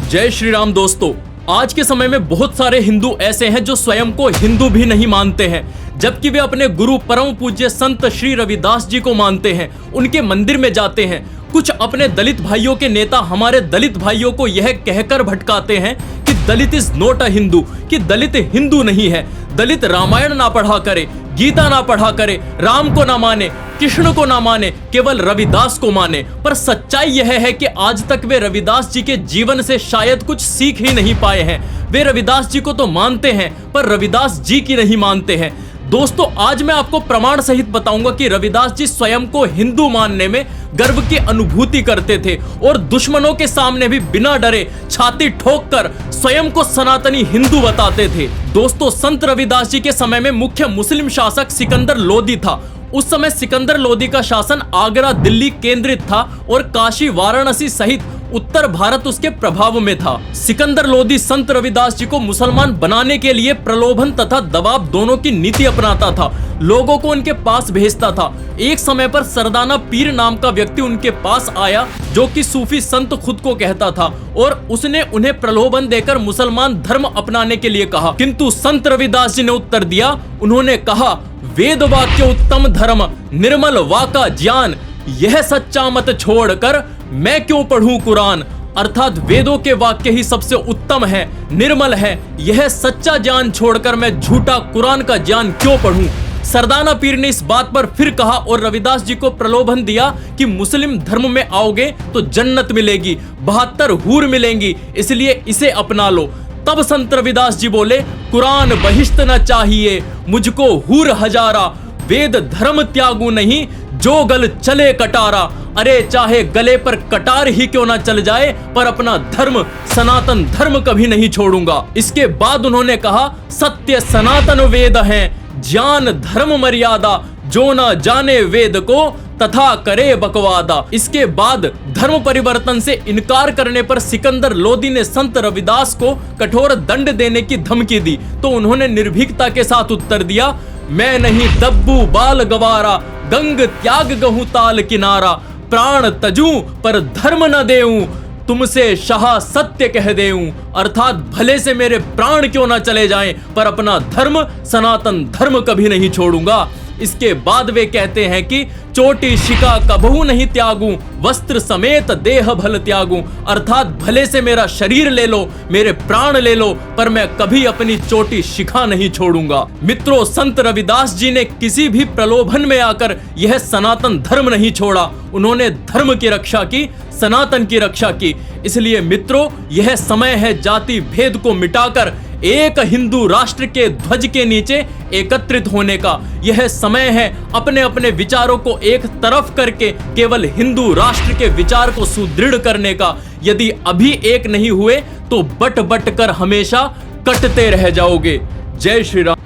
जय श्री राम दोस्तों। आज के समय में बहुत सारे हिंदू ऐसे हैं जो स्वयं को हिंदू भी नहीं मानते हैं, जबकि वे अपने गुरु परम पूज्य संत श्री रविदास जी को मानते हैं, उनके मंदिर में जाते हैं। कुछ अपने दलित भाइयों के नेता हमारे दलित भाइयों को यह कहकर भटकाते हैं कि दलित इज नॉट अ हिंदू, कि दलित हिंदू नहीं है। दलित रामायण ना पढ़ा करे, गीता ना पढ़ा करे, राम को ना माने, कृष्ण को ना माने, केवल रविदास को माने। पर सच्चाई यह है कि आज तक वे रविदास जी के जीवन से शायद कुछ सीख ही नहीं पाए हैं। वे रविदास जी को तो मानते हैं पर रविदास जी की नहीं मानते हैं। दोस्तों, आज मैं आपको प्रमाण सहित बताऊंगा कि रविदास जी स्वयं को हिंदू मानने में गर्व की अनुभूति करते थे और दुश्मनों के सामने भी बिना डरे छाती ठोककर स्वयं को सनातनी हिंदू बताते थे। दोस्तों, संत रविदास जी के समय में मुख्य मुस्लिम शासक सिकंदर लोदी था। उस समय सिकंदर लोदी का शासन आगरा, दिल्ली केंद्रित था और काशी, वाराणसी सहित उत्तर भारत उसके प्रभाव में था। सिकंदर लोदी संत रविदास जी को मुसलमान बनाने के लिए प्रलोभन तथा दबाव दोनों की नीति अपनाता था, लोगों को उनके पास भेजता था। एक समय पर सरदाना पीर नाम का व्यक्ति उनके पास आया, जो कि सूफी संत खुद को कहता था, और उसने उन्हें प्रलोभन देकर मुसलमान धर्म अपनाने के लिए कहा। किंतु संत रविदास जी ने उत्तर दिया। उन्होंने कहा, वेद वाक्य उत्तम धर्म, निर्मल वाका ज्ञान, यह सच्चा मत छोड़कर मैं क्यों पढ़ूं कुरान। अर्थात वेदों के वाक्य ही सबसे उत्तम है, निर्मल है, यह सच्चा ज्ञान छोड़कर मैं झूठा कुरान का ज्ञान क्यों पढ़ूं। सरदाना पीर ने इस बात पर फिर कहा और रविदास जी को प्रलोभन दिया कि मुस्लिम धर्म में आओगे तो जन्नत मिलेगी, 72 हूर मिलेंगी, इसलिए इसे अपना लो। तब संत रविदास जी बोले, कुरान बहिश्त न चाहिए, मुझको हूर हजारा, वेद धर्म त्यागू नहीं, जो गल चले कटारा। अरे चाहे गले पर कटार ही क्यों ना चल जाए, पर अपना धर्म सनातन धर्म कभी नहीं छोड़ूंगा। इसके बाद उन्होंने कहा, सत्य सनातन वेद हैं, ज्ञान धर्म मर्यादा, जो ना जाने वेद को तथा करे बकवादा। इसके बाद धर्म परिवर्तन से इनकार करने पर सिकंदर लोदी ने संत रविदास को कठोर दंड देने की धमकी दी, तो उन्होंने निर्भीकता के साथ उत्तर दिया, मैं नहीं दब्बू बाल गवारा, गंग त्याग गहूं ताल किनारा, प्राण तजूं पर धर्म न देऊं, तुमसे शाह सत्य कह देऊं। अर्थात भले से मेरे प्राण क्यों ना चले जाएं, पर अपना धर्म सनातन धर्म कभी नहीं छोड़ूंगा। इसके बाद वे कहते हैं कि चोटी शिका कबहू नहीं त्यागूं, वस्त्र समेत देह भल त्यागूं। अर्थात भले से मेरा शरीर ले लो, मेरे प्राण ले लो, पर मैं कभी अपनी चोटी शिखा नहीं छोड़ूंगा। मित्रों, संत रविदास जी ने किसी भी प्रलोभन में आकर यह सनातन धर्म नहीं छोड़ा। उन्होंने धर्म की रक्षा की, सनातन की रक्षा की। इसलिए मित्रों, यह समय है जाति भेद को मिटाकर एक हिंदू राष्ट्र के ध्वज के नीचे एकत्रित होने का। यह समय है अपने अपने विचारों को एक तरफ करके केवल हिंदू राष्ट्र के विचार को सुदृढ़ करने का। यदि अभी एक नहीं हुए तो बट बट कर हमेशा कटते रह जाओगे। जय श्री राम।